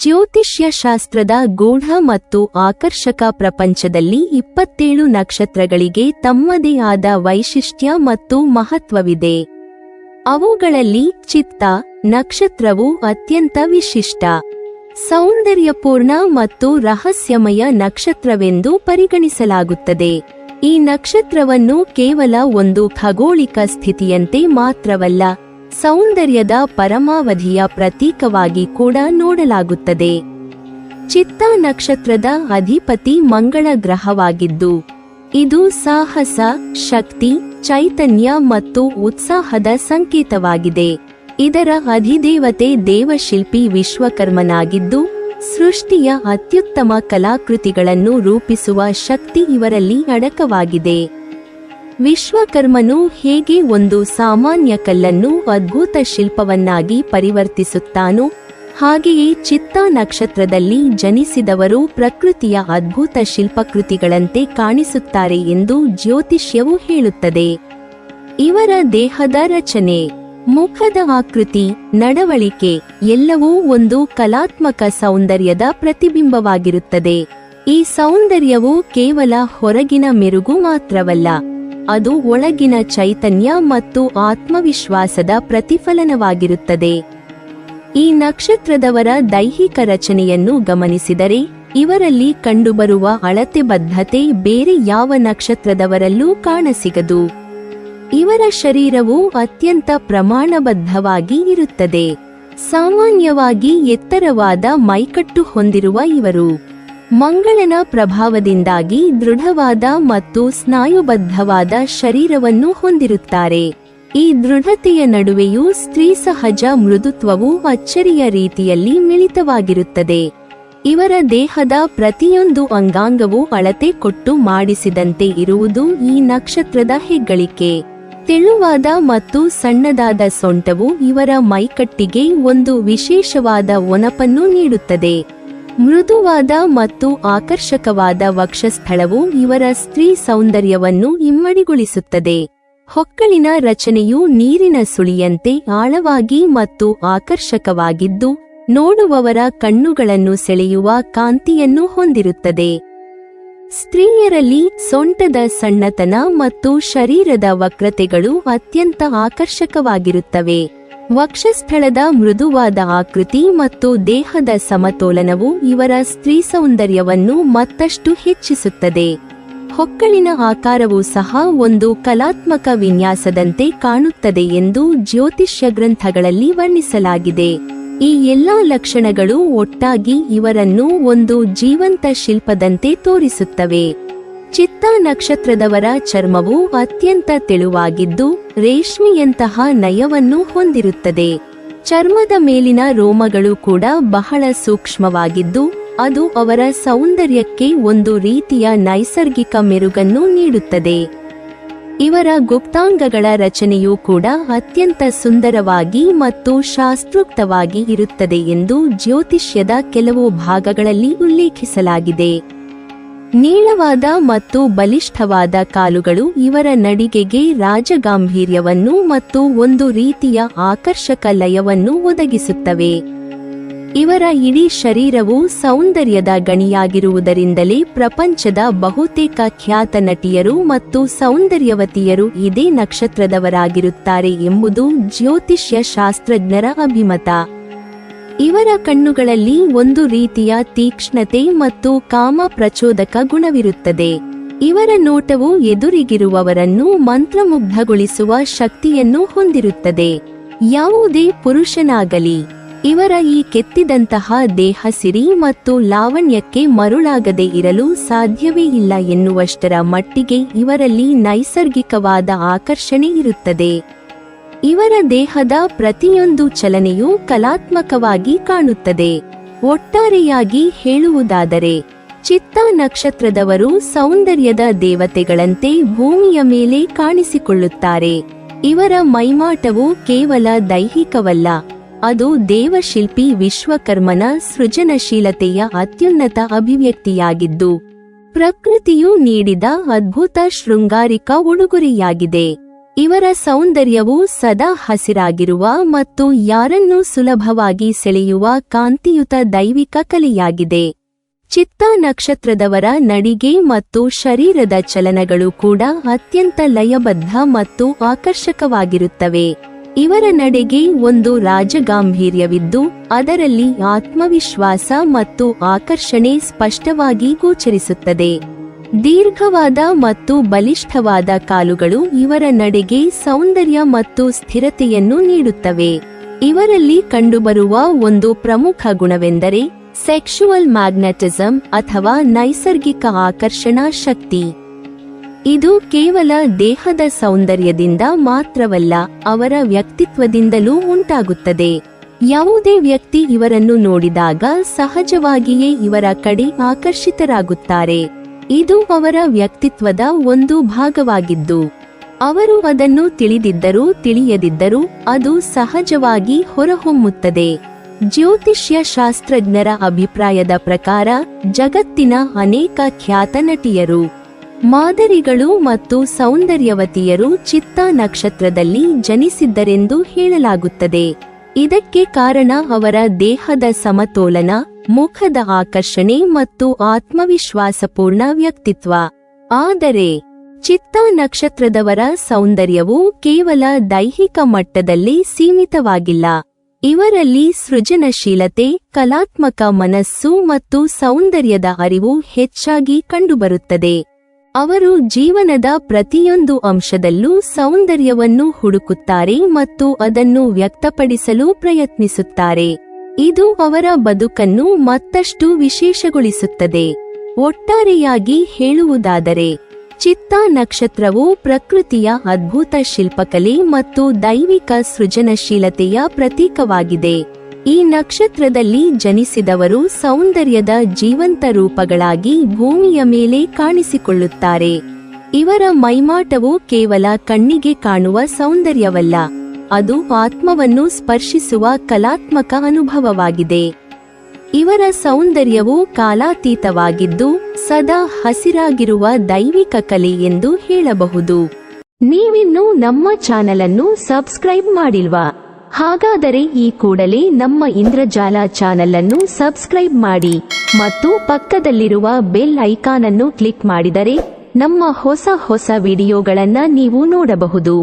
ಜ್ಯೋತಿಷ್ಯ ಶಾಸ್ತ್ರದ ಗೂಢ ಮತ್ತು ಆಕರ್ಷಕ ಪ್ರಪಂಚದಲ್ಲಿ 27 ನಕ್ಷತ್ರಗಳಿಗೆ ತಮ್ಮದೇ ಆದ ವೈಶಿಷ್ಟ್ಯ ಮತ್ತು ಮಹತ್ವವಿದೆ. ಅವುಗಳಲ್ಲಿ ಚಿತ್ತ ನಕ್ಷತ್ರವು ಅತ್ಯಂತ ವಿಶಿಷ್ಟ, ಸೌಂದರ್ಯಪೂರ್ಣ ಮತ್ತು ರಹಸ್ಯಮಯ ನಕ್ಷತ್ರವೆಂದು ಪರಿಗಣಿಸಲಾಗುತ್ತದೆ. ಈ ನಕ್ಷತ್ರವನ್ನು ಕೇವಲ ಒಂದು ಖಗೋಳಿಕ ಸ್ಥಿತಿಯಂತೆ ಮಾತ್ರವಲ್ಲ, ಸೌಂದರ್ಯದ ಪರಮಾವಧಿಯ ಪ್ರತೀಕವಾಗಿ ಕೂಡ ನೋಡಲಾಗುತ್ತದೆ. ಚಿತ್ತ ನಕ್ಷತ್ರದ ಅಧಿಪತಿ ಮಂಗಳ ಗ್ರಹವಾಗಿದ್ದು, ಇದು ಸಾಹಸ, ಶಕ್ತಿ, ಚೈತನ್ಯ ಮತ್ತು ಉತ್ಸಾಹದ ಸಂಕೇತವಾಗಿದೆ. ಇದರ ಅಧಿದೇವತೆ ದೇವಶಿಲ್ಪಿ ವಿಶ್ವಕರ್ಮನಾಗಿದ್ದು, ಸೃಷ್ಟಿಯ ಅತ್ಯುತ್ತಮ ಕಲಾಕೃತಿಗಳನ್ನು ರೂಪಿಸುವ ಶಕ್ತಿ ಇವರಲ್ಲಿ ಅಡಕವಾಗಿದೆ. ವಿಶ್ವಕರ್ಮನು ಹೇಗೆ ಒಂದು ಸಾಮಾನ್ಯ ಕಲ್ಲನ್ನು ಅದ್ಭುತ ಶಿಲ್ಪವನ್ನಾಗಿ ಪರಿವರ್ತಿಸುತ್ತಾನೋ, ಹಾಗೆಯೇ ಚಿತ್ತ ನಕ್ಷತ್ರದಲ್ಲಿ ಜನಿಸಿದವರು ಪ್ರಕೃತಿಯ ಅದ್ಭುತ ಶಿಲ್ಪಕೃತಿಗಳಂತೆ ಕಾಣಿಸುತ್ತಾರೆ ಎಂದು ಜ್ಯೋತಿಷ್ಯವು ಹೇಳುತ್ತದೆ. ಇವರ ದೇಹದ ರಚನೆ, ಮುಖದ ಆಕೃತಿ, ನಡವಳಿಕೆ ಎಲ್ಲವೂ ಒಂದು ಕಲಾತ್ಮಕ ಸೌಂದರ್ಯದ ಪ್ರತಿಬಿಂಬವಾಗಿರುತ್ತದೆ. ಈ ಸೌಂದರ್ಯವು ಕೇವಲ ಹೊರಗಿನ ಮೆರುಗು ಮಾತ್ರವಲ್ಲ, ಅದು ಒಳಗಿನ ಚೈತನ್ಯ ಮತ್ತು ಆತ್ಮವಿಶ್ವಾಸದ ಪ್ರತಿಫಲನವಾಗಿರುತ್ತದೆ. ಈ ನಕ್ಷತ್ರದವರ ದೈಹಿಕ ರಚನೆಯನ್ನು ಗಮನಿಸಿದರೆ, ಇವರಲ್ಲಿ ಕಂಡುಬರುವ ಅಳತೆ ಬದ್ಧತೆ ಬೇರೆ ಯಾವ ನಕ್ಷತ್ರದವರಲ್ಲೂ ಕಾಣಸಿಗದು. ಇವರ ಶರೀರವು ಅತ್ಯಂತ ಪ್ರಮಾಣಬದ್ಧವಾಗಿ ಇರುತ್ತದೆ. ಸಾಮಾನ್ಯವಾಗಿ ಎತ್ತರವಾದ ಮೈಕಟ್ಟು ಹೊಂದಿರುವ ಇವರು ಮಂಗಳನ ಪ್ರಭಾವದಿಂದಾಗಿ ದೃಢವಾದ ಮತ್ತು ಸ್ನಾಯುಬದ್ಧವಾದ ಶರೀರವನ್ನು ಹೊಂದಿರುತ್ತಾರೆ. ಈ ದೃಢತೆಯ ನಡುವೆಯೂ ಸ್ತ್ರೀ ಸಹಜ ಮೃದುತ್ವವು ಅಚ್ಚರಿಯ ರೀತಿಯಲ್ಲಿ ಮಿಳಿತವಾಗಿರುತ್ತದೆ. ಇವರ ದೇಹದ ಪ್ರತಿಯೊಂದು ಅಂಗಾಂಗವೂ ಅಳತೆ ಕೊಟ್ಟು ಮಾಡಿಸಿದಂತೆ ಇರುವುದು ಈ ನಕ್ಷತ್ರದ ಹೆಗ್ಗಳಿಕೆ. ತೆಳುವಾದ ಮತ್ತು ಸಣ್ಣದಾದ ಸೊಂಟವು ಇವರ ಮೈಕಟ್ಟಿಗೆ ಒಂದು ವಿಶೇಷವಾದ ಒನಪನ್ನು ನೀಡುತ್ತದೆ. ಮೃದುವಾದ ಮತ್ತು ಆಕರ್ಷಕವಾದ ವಕ್ಷಸ್ಥಳವು ಇವರ ಸ್ತ್ರೀ ಸೌಂದರ್ಯವನ್ನು ಇಮ್ಮಡಿಗೊಳಿಸುತ್ತದೆ. ಹೊಕ್ಕಳಿನ ರಚನೆಯು ನೀರಿನ ಸುಳಿಯಂತೆ ಆಳವಾಗಿ ಮತ್ತು ಆಕರ್ಷಕವಾಗಿದ್ದು, ನೋಡುವವರ ಕಣ್ಣುಗಳನ್ನು ಸೆಳೆಯುವ ಕಾಂತಿಯನ್ನು ಹೊಂದಿರುತ್ತದೆ. ಸ್ತ್ರೀಯರಲ್ಲಿ ಸೊಂಟದ ಸಣ್ಣತನ ಮತ್ತು ಶರೀರದ ವಕ್ರತೆಗಳು ಅತ್ಯಂತ ಆಕರ್ಷಕವಾಗಿರುತ್ತವೆ. ವಕ್ಷಸ್ಥಳದ ಮೃದುವಾದ ಆಕೃತಿ ಮತ್ತು ದೇಹದ ಸಮತೋಲನವು ಇವರ ಸ್ತ್ರೀ ಸೌಂದರ್ಯವನ್ನು ಮತ್ತಷ್ಟು ಹೆಚ್ಚಿಸುತ್ತದೆ. ಹೊಕ್ಕಳಿನ ಆಕಾರವೂ ಸಹ ಒಂದು ಕಲಾತ್ಮಕ ವಿನ್ಯಾಸದಂತೆ ಕಾಣುತ್ತದೆ ಎಂದು ಜ್ಯೋತಿಷ್ಯ ಗ್ರಂಥಗಳಲ್ಲಿ ವರ್ಣಿಸಲಾಗಿದೆ. ಈ ಎಲ್ಲಾ ಲಕ್ಷಣಗಳು ಒಟ್ಟಾಗಿ ಇವರನ್ನು ಒಂದು ಜೀವಂತ ಶಿಲ್ಪದಂತೆ ತೋರಿಸುತ್ತವೆ. ಚಿತ್ತ ನಕ್ಷತ್ರದವರ ಚರ್ಮವು ಅತ್ಯಂತ ತೆಳುವಾಗಿದ್ದು, ರೇಷ್ಮೆಯಂತಹ ನಯವನ್ನು ಹೊಂದಿರುತ್ತದೆ. ಚರ್ಮದ ಮೇಲಿನ ರೋಮಗಳು ಕೂಡ ಬಹಳ ಸೂಕ್ಷ್ಮವಾಗಿದ್ದು, ಅದು ಅವರ ಸೌಂದರ್ಯಕ್ಕೆ ಒಂದು ರೀತಿಯ ನೈಸರ್ಗಿಕ ಮೆರುಗನ್ನು ನೀಡುತ್ತದೆ. ಇವರ ಗುಪ್ತಾಂಗಗಳ ರಚನೆಯೂ ಕೂಡ ಅತ್ಯಂತ ಸುಂದರವಾಗಿ ಮತ್ತು ಶಾಸ್ತ್ರೋಕ್ತವಾಗಿ ಇರುತ್ತದೆ ಎಂದು ಜ್ಯೋತಿಷ್ಯದ ಕೆಲವು ಭಾಗಗಳಲ್ಲಿ ಉಲ್ಲೇಖಿಸಲಾಗಿದೆ. ನೀಳವಾದ ಮತ್ತು ಬಲಿಷ್ಠವಾದ ಕಾಲುಗಳು ಇವರ ನಡಿಗೆಗೆ ರಾಜಗಾಂಭೀರ್ಯವನ್ನು ಮತ್ತು ಒಂದು ರೀತಿಯ ಆಕರ್ಷಕ ಲಯವನ್ನು ಒದಗಿಸುತ್ತವೆ. ಇವರ ಇಡೀ ಶರೀರವು ಸೌಂದರ್ಯದ ಗಣಿಯಾಗಿರುವುದರಿಂದಲೇ ಪ್ರಪಂಚದ ಬಹುತೇಕ ಖ್ಯಾತ ನಟಿಯರು ಮತ್ತು ಸೌಂದರ್ಯವತಿಯರು ಇದೇ ನಕ್ಷತ್ರದವರಾಗಿರುತ್ತಾರೆ ಎಂಬುದು ಜ್ಯೋತಿಷ್ಯ ಶಾಸ್ತ್ರಜ್ಞರ ಅಭಿಮತ. ಇವರ ಕಣ್ಣುಗಳಲ್ಲಿ ಒಂದು ರೀತಿಯ ತೀಕ್ಷ್ಣತೆ ಮತ್ತು ಕಾಮ ಪ್ರಚೋದಕ ಗುಣವಿರುತ್ತದೆ. ಇವರ ನೋಟವು ಎದುರಿಗಿರುವವರನ್ನು ಮಂತ್ರಮುಗ್ಧಗೊಳಿಸುವ ಶಕ್ತಿಯನ್ನು ಹೊಂದಿರುತ್ತದೆ. ಯಾವುದೇ ಪುರುಷನಾಗಲಿ ಇವರ ಈ ಕೆತ್ತಿದಂತಹ ದೇಹ ಸಿರಿ ಮತ್ತು ಲಾವಣ್ಯಕ್ಕೆ ಮರುಳಾಗದೇ ಇರಲು ಸಾಧ್ಯವೇ ಇಲ್ಲ ಎನ್ನುವಷ್ಟರ ಮಟ್ಟಿಗೆ ಇವರಲ್ಲಿ ನೈಸರ್ಗಿಕವಾದ ಆಕರ್ಷಣೆ ಇರುತ್ತದೆ. ಇವರ ದೇಹದ ಪ್ರತಿಯೊಂದು ಚಲನೆಯೂ ಕಲಾತ್ಮಕವಾಗಿ ಕಾಣುತ್ತದೆ. ಒಟ್ಟಾರೆಯಾಗಿ ಹೇಳುವುದಾದರೆ, ಚಿತ್ತ ನಕ್ಷತ್ರದವರು ಸೌಂದರ್ಯದ ದೇವತೆಗಳಂತೆ ಭೂಮಿಯ ಮೇಲೆ ಕಾಣಿಸಿಕೊಳ್ಳುತ್ತಾರೆ. ಇವರ ಮೈಮಾಟವು ಕೇವಲ ದೈಹಿಕವಲ್ಲ, ಅದು ದೇವಶಿಲ್ಪಿ ವಿಶ್ವಕರ್ಮನ ಸೃಜನಶೀಲತೆಯ ಅತ್ಯುನ್ನತ ಅಭಿವ್ಯಕ್ತಿಯಾಗಿದ್ದು, ಪ್ರಕೃತಿಯು ನೀಡಿದ ಅದ್ಭುತ ಶೃಂಗಾರಿಕ ಉಡುಗೊರೆಯಾಗಿದೆ. ಇವರ ಸೌಂದರ್ಯವು ಸದಾ ಹಸಿರಾಗಿರುವ ಮತ್ತು ಯಾರನ್ನೂ ಸುಲಭವಾಗಿ ಸೆಳೆಯುವ ಕಾಂತಿಯುತ ದೈವಿಕ ಕಲೆಯಾಗಿದೆ. ಚಿತ್ತಾ ನಕ್ಷತ್ರದವರ ನಡಿಗೆ ಮತ್ತು ಶರೀರದ ಚಲನಗಳು ಕೂಡ ಅತ್ಯಂತ ಲಯಬದ್ಧ ಮತ್ತು ಆಕರ್ಷಕವಾಗಿರುತ್ತವೆ. ಇವರ ನಡೆಗೆ ಒಂದು ರಾಜಗಾಂಭೀರ್ಯವಿದ್ದು, ಅದರಲ್ಲಿ ಆತ್ಮವಿಶ್ವಾಸ ಮತ್ತು ಆಕರ್ಷಣೆ ಸ್ಪಷ್ಟವಾಗಿ ಗೋಚರಿಸುತ್ತದೆ. ದೀರ್ಘವಾದ ಮತ್ತು ಬಲಿಷ್ಠವಾದ ಕಾಲುಗಳು ಇವರ ನಡೆಗೆ ಸೌಂದರ್ಯ ಮತ್ತು ಸ್ಥಿರತೆಯನ್ನು ನೀಡುತ್ತವೆ. ಇವರಲ್ಲಿ ಕಂಡುಬರುವ ಒಂದು ಪ್ರಮುಖ ಗುಣವೆಂದರೆ ಸೆಕ್ಸುವಲ್ ಮ್ಯಾಗ್ನೆಟಿಸಮ್ ಅಥವಾ ನೈಸರ್ಗಿಕ ಆಕರ್ಷಣಾ ಶಕ್ತಿ. ಇದು ಕೇವಲ ದೇಹದ ಸೌಂದರ್ಯದಿಂದ ಮಾತ್ರವಲ್ಲ, ಅವರ ವ್ಯಕ್ತಿತ್ವದಿಂದಲೂ ಉಂಟಾಗುತ್ತದೆ. ಯಾವುದೇ ವ್ಯಕ್ತಿ ಇವರನ್ನು ನೋಡಿದಾಗ ಸಹಜವಾಗಿಯೇ ಇವರ ಕಡೆ ಆಕರ್ಷಿತರಾಗುತ್ತಾರೆ. ಇದು ಅವರ ವ್ಯಕ್ತಿತ್ವದ ಒಂದು ಭಾಗವಾಗಿದ್ದು, ಅವರು ಅದನ್ನು ತಿಳಿದಿದ್ದರೂ ತಿಳಿಯದಿದ್ದರೂ ಅದು ಸಹಜವಾಗಿ ಹೊರಹೊಮ್ಮುತ್ತದೆ. ಜ್ಯೋತಿಷ್ಯ ಶಾಸ್ತ್ರಜ್ಞರ ಅಭಿಪ್ರಾಯದ ಪ್ರಕಾರ ಜಗತ್ತಿನ ಅನೇಕ ಖ್ಯಾತ ನಟಿಯರು, ಮಾದರಿಗಳು ಮತ್ತು ಸೌಂದರ್ಯವತಿಯರು ಚಿತ್ತಾ ನಕ್ಷತ್ರದಲ್ಲಿ ಜನಿಸಿದ್ದರೆಂದು ಹೇಳಲಾಗುತ್ತದೆ. ಇದಕ್ಕೆ ಕಾರಣ ಅವರ ದೇಹದ ಸಮತೋಲನ, ಮುಖದ ಆಕರ್ಷಣೆ ಮತ್ತು ಆತ್ಮವಿಶ್ವಾಸಪೂರ್ಣ ವ್ಯಕ್ತಿತ್ವ. ಆದರೆ ಚಿತ್ತಾ ನಕ್ಷತ್ರದವರ ಸೌಂದರ್ಯವು ಕೇವಲ ದೈಹಿಕ ಮಟ್ಟದಲ್ಲಿ ಸೀಮಿತವಾಗಿಲ್ಲ. ಇವರಲ್ಲಿ ಸೃಜನಶೀಲತೆ, ಕಲಾತ್ಮಕ ಮನಸ್ಸು ಮತ್ತು ಸೌಂದರ್ಯದ ಅರಿವು ಹೆಚ್ಚಾಗಿ ಕಂಡುಬರುತ್ತದೆ. ಅವರು ಜೀವನದ ಪ್ರತಿಯೊಂದು ಅಂಶದಲ್ಲೂ ಸೌಂದರ್ಯವನ್ನು ಹುಡುಕುತ್ತಾರೆ ಮತ್ತು ಅದನ್ನು ವ್ಯಕ್ತಪಡಿಸಲು ಪ್ರಯತ್ನಿಸುತ್ತಾರೆ. ಇದು ಅವರ ಬದುಕನ್ನು ಮತ್ತಷ್ಟು ವಿಶೇಷಗೊಳಿಸುತ್ತದೆ. ಒಟ್ಟಾರೆಯಾಗಿ ಹೇಳುವುದಾದರೆ, ಚಿತ್ತಾ ನಕ್ಷತ್ರವು ಪ್ರಕೃತಿಯ ಅದ್ಭುತ ಶಿಲ್ಪಕಲೆ ಮತ್ತು ದೈವಿಕ ಸೃಜನಶೀಲತೆಯ ಪ್ರತೀಕವಾಗಿದೆ. ಈ ನಕ್ಷತ್ರದಲ್ಲಿ ಜನಿಸಿದವರು ಸೌಂದರ್ಯದ ಜೀವಂತ ರೂಪಗಳಾಗಿ ಭೂಮಿಯ ಮೇಲೆ ಕಾಣಿಸಿಕೊಳ್ಳುತ್ತಾರೆ. ಇವರ ಮೈಮಾಟವು ಕೇವಲ ಕಣ್ಣಿಗೆ ಕಾಣುವ ಸೌಂದರ್ಯವಲ್ಲ, ಅದು ಆತ್ಮವನ್ನು ಸ್ಪರ್ಶಿಸುವ ಕಲಾತ್ಮಕ ಅನುಭವವಾಗಿದೆ. ಇವರ ಸೌಂದರ್ಯವು ಕಾಲಾತೀತವಾಗಿದ್ದು, ಸದಾ ಹಸಿರಾಗಿರುವ ದೈವಿಕ ಕಲೆ ಎಂದು ಹೇಳಬಹುದು. ನೀವಿನ್ನೂ ನಮ್ಮ ಚಾನೆಲ್ ಅನ್ನು ಸಬ್ಸ್ಕ್ರೈಬ್ ಮಾಡಿಲ್ವಾ? ಹಾಗಾದರೆ ಈ ಕೂಡಲೇ ನಮ್ಮ ಇಂದ್ರಜಾಲ ಚಾನೆಲ್ ಅನ್ನು ಸಬ್ಸ್ಕ್ರೈಬ್ ಮಾಡಿ ಮತ್ತು ಪಕ್ಕದಲ್ಲಿರುವ ಬೆಲ್ ಐಕಾನ್ ಅನ್ನು ಕ್ಲಿಕ್ ಮಾಡಿದರೆ ನಮ್ಮ ಹೊಸ ವಿಡಿಯೋಗಳನ್ನು ನೀವು ನೋಡಬಹುದು.